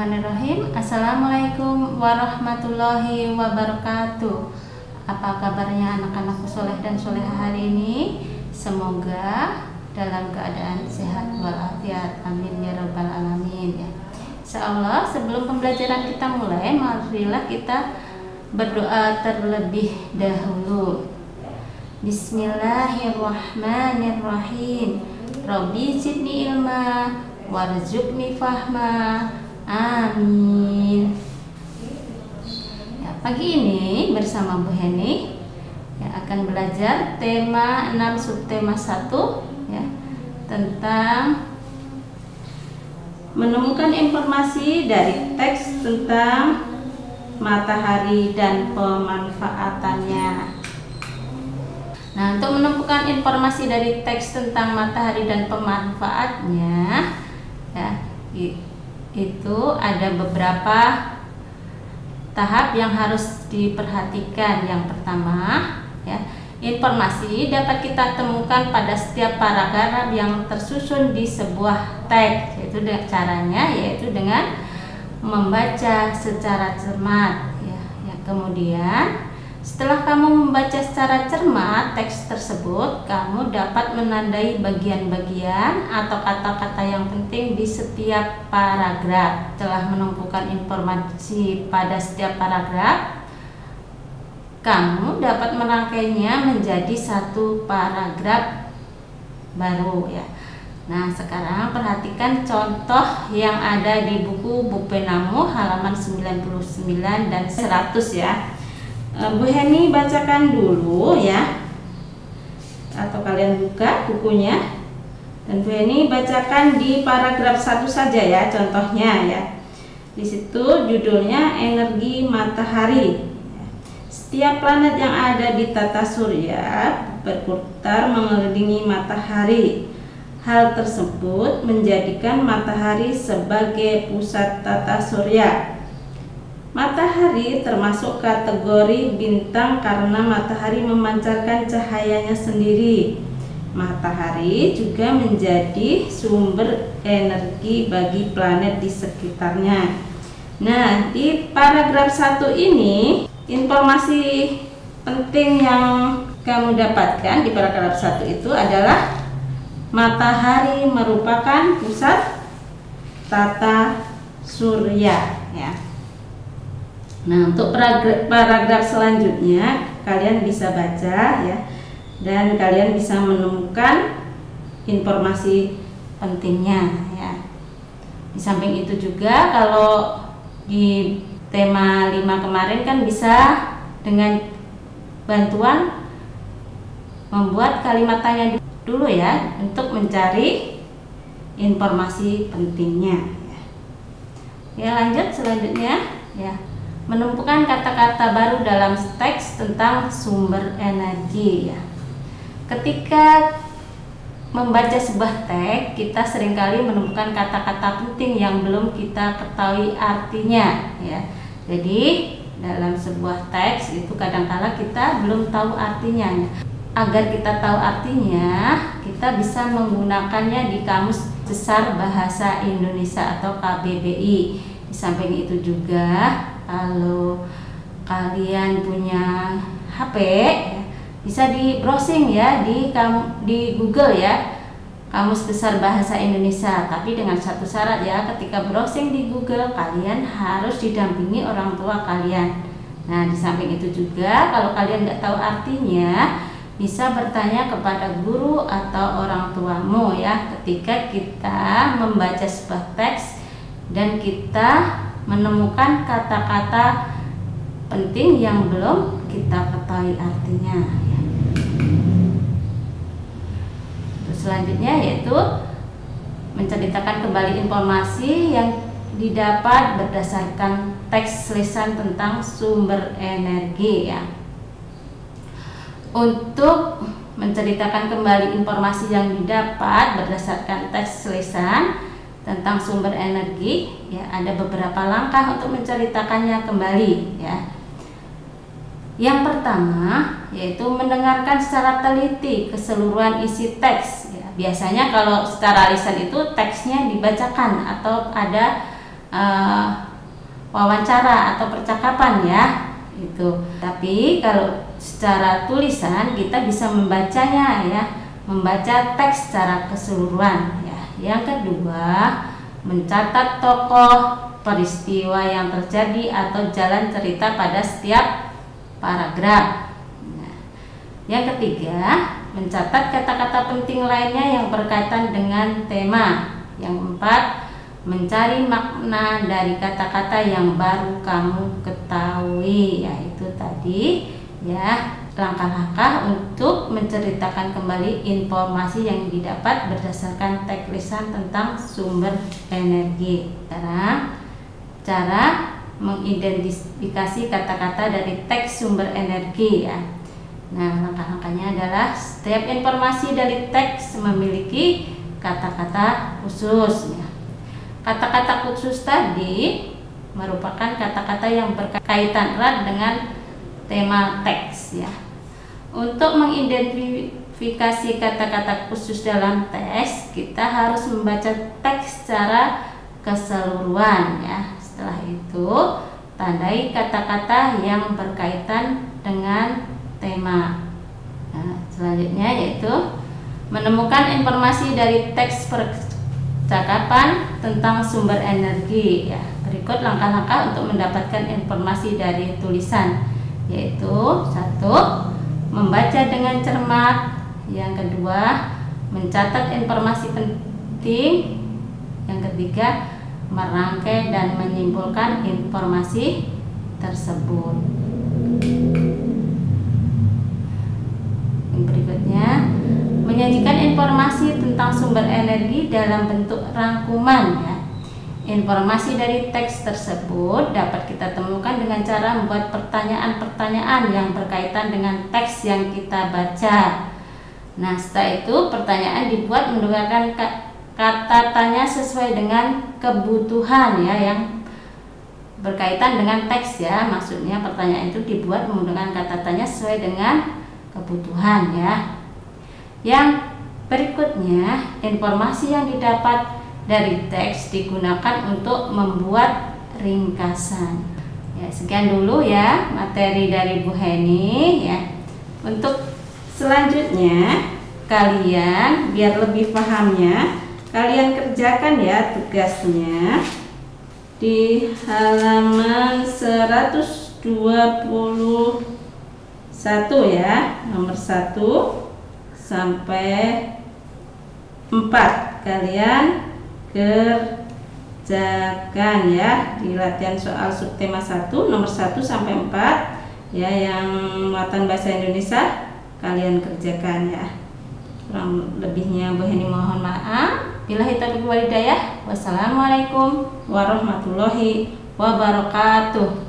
Bismillahirrahmanirrahim. Assalamualaikum warahmatullahi wabarakatuh. Apa kabarnya anak-anakku soleh dan soleha hari ini? Semoga dalam keadaan sehat walafiat. Amin ya rabbal alamin ya. Insyaallah, sebelum pembelajaran kita mulai, marilah kita berdoa terlebih dahulu. Bismillahirrahmanirrahim. Rabbi zidni ilma warzuqni fahma. Amin. Ya, pagi ini bersama Bu Heni akan belajar tema 6 subtema 1 ya, tentang menemukan informasi dari teks tentang matahari dan pemanfaatannya. Nah, untuk menemukan informasi dari teks tentang matahari dan pemanfaatnya, ya, itu ada beberapa tahap yang harus diperhatikan. Yang pertama, ya, informasi dapat kita temukan pada setiap paragraf yang tersusun di sebuah teks. Yaitu dengan membaca secara cermat. Ya, kemudian setelah kamu membaca secara cermat teks tersebut, kamu dapat menandai bagian-bagian atau kata-kata yang penting di setiap paragraf. Setelah menemukan informasi pada setiap paragraf, kamu dapat merangkainya menjadi satu paragraf baru ya. Nah, sekarang perhatikan contoh yang ada di buku Bupenamu halaman 99 dan 100 ya. Bu Heni bacakan dulu ya, atau kalian buka bukunya dan Bu Heni bacakan di paragraf 1 saja ya, contohnya ya. Di situ judulnya energi matahari. Setiap planet yang ada di tata surya berputar mengelilingi matahari. Hal tersebut menjadikan matahari sebagai pusat tata surya. Matahari termasuk kategori bintang karena matahari memancarkan cahayanya sendiri. Matahari juga menjadi sumber energi bagi planet di sekitarnya. Nah, di paragraf 1 ini, informasi penting yang kamu dapatkan di paragraf 1 itu adalah matahari merupakan pusat tata surya ya. Nah, untuk paragraf selanjutnya kalian bisa baca ya, dan kalian bisa menemukan informasi pentingnya ya. Di samping itu juga, kalau di tema 5 kemarin kan bisa dengan bantuan membuat kalimat tanya dulu ya, untuk mencari informasi pentingnya ya. Lanjut selanjutnya ya, menemukan kata-kata baru dalam teks tentang sumber energi ya. Ketika membaca sebuah teks, kita seringkali menemukan kata-kata penting yang belum kita ketahui artinya ya. Jadi dalam sebuah teks itu kadang-kala kita belum tahu artinya. Agar kita tahu artinya, kita bisa menggunakannya di Kamus Besar Bahasa Indonesia atau KBBI. Di samping itu juga, kalau kalian punya HP ya, bisa di browsing ya di Google ya, Kamus Besar Bahasa Indonesia. Tapi dengan satu syarat ya, ketika browsing di Google kalian harus didampingi orang tua kalian. Nah, di samping itu juga, kalau kalian nggak tahu artinya, bisa bertanya kepada guru atau orang tuamu ya, ketika kita membaca sebuah teks dan kita menemukan kata-kata penting yang belum kita ketahui artinya ya. Terus selanjutnya yaitu menceritakan kembali informasi yang didapat berdasarkan teks lisan tentang sumber energi ya. Untuk menceritakan kembali informasi yang didapat berdasarkan teks lisan tentang sumber energi ya, ada beberapa langkah untuk menceritakannya kembali ya. Yang pertama yaitu mendengarkan secara teliti keseluruhan isi teks ya. Biasanya kalau secara lisan itu teksnya dibacakan atau ada wawancara atau percakapan ya itu. Tapi kalau secara tulisan kita bisa membacanya ya, membaca teks secara keseluruhan ya. Yang kedua, mencatat tokoh, peristiwa yang terjadi atau jalan cerita pada setiap paragraf. Nah, yang ketiga, mencatat kata-kata penting lainnya yang berkaitan dengan tema. Yang keempat, mencari makna dari kata-kata yang baru kamu ketahui, yaitu tadi ya langkah-langkah untuk menceritakan kembali informasi yang didapat berdasarkan teks lisan tentang sumber energi. Sekarang cara mengidentifikasi kata-kata dari teks sumber energi ya. Nah, langkah-langkahnya adalah setiap informasi dari teks memiliki kata-kata khusus ya. Kata-kata khusus tadi merupakan kata-kata yang berkaitan erat dengan tema teks ya. Untuk mengidentifikasi kata-kata khusus dalam teks, kita harus membaca teks secara keseluruhan ya. Setelah itu, tandai kata-kata yang berkaitan dengan tema. Nah, selanjutnya yaitu menemukan informasi dari teks percakapan tentang sumber energi ya. Berikut langkah-langkah untuk mendapatkan informasi dari tulisan, yaitu 1. Membaca dengan cermat. Yang kedua, mencatat informasi penting. Yang ketiga, merangkai dan menyimpulkan informasi tersebut. Yang berikutnya, menyajikan informasi tentang sumber energi dalam bentuk rangkuman ya. Informasi dari teks tersebut dapat kita temukan dengan cara membuat pertanyaan-pertanyaan yang berkaitan dengan teks yang kita baca. Nah, setelah itu pertanyaan dibuat menggunakan kata tanya sesuai dengan kebutuhan ya, yang berkaitan dengan teks ya. Maksudnya pertanyaan itu dibuat menggunakan kata tanya sesuai dengan kebutuhan ya. Yang berikutnya, informasi yang didapat dari teks digunakan untuk membuat ringkasan. Ya, sekian dulu ya materi dari Bu Heni ya. Untuk selanjutnya kalian biar lebih pahamnya, kalian kerjakan ya tugasnya di halaman 121 ya, nomor 1 sampai 4 kalian kerjakan ya di latihan soal subtema 1 nomor 1 sampai 4 ya, yang muatan bahasa Indonesia kalian kerjakan ya. Kurang lebihnya Bu Heni mohon maaf. Billahi taufiq wal hidayah. Wassalamualaikum warahmatullahi wabarakatuh.